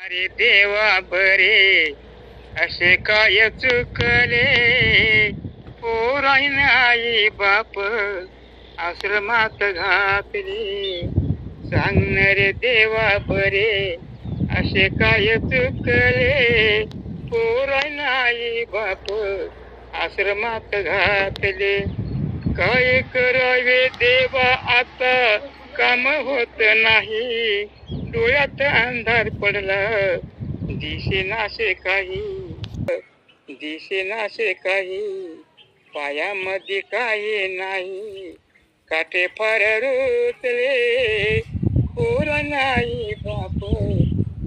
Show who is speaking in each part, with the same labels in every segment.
Speaker 1: अरे देवा बरे असे काय चुकले पोराईन आई बाप आश्रमात घातले. सांग रे देवा बरे असे काय चुकले पोराईन आई बाप आश्रमात घातले. काय करावे देवा आता काम होत नाही, डोळ्यात अंधार पडला दिसेनासे काही, दिसेनासे काही, पायामध्ये काही नाही, काटे फार रुतले पोर नाही बाप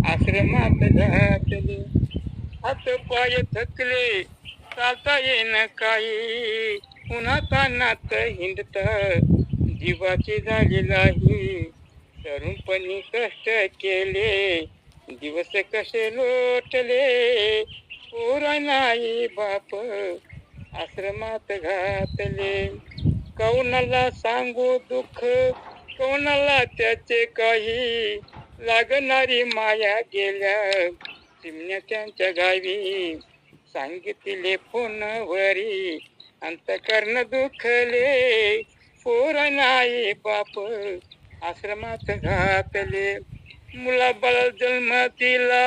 Speaker 1: आश्रमात घातले. हात पाय थकले चालता येईन काही, उन्हात तानात हिंडत जीवाची झाली नाही. तरुणपणी कष्ट केले दिवस कसे लोटले पोर नाही बाप आश्रमात घातले. कौनाला सांगू दुःख कोणाला त्याचे काही, लागणारी माया गेल्या चिमण्या त्यांच्या गावी. सांगितले फोनवरी अंतकर्ण दुखले पोर नाही बाप आश्रमात घातले. मुलाबाळ जन्म दिला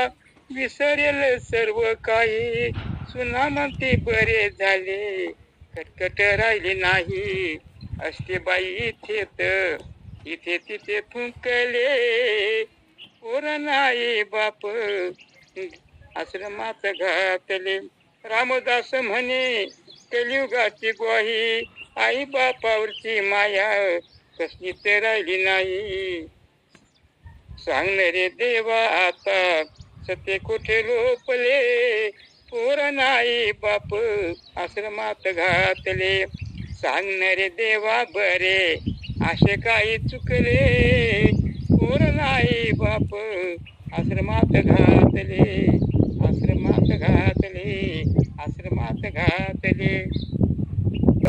Speaker 1: विसरेल सर्व काही, सुनामती बरे झाले कटकट राहिले नाही. असते बाई इथे तिथे थुंकले पोर नाही बाप आश्रमात घातले. रामदास म्हणे कलियुगाची ग्वाही, आई बापावरची माया कसली तर राहिली नाही. सांग रे देवा आता सत्य कुठे लोपले पोर नाही बाप आश्रमात घातले. सांग रे देवा बरे असे काही चुकले पोर नाही बाप आश्रमात घातले.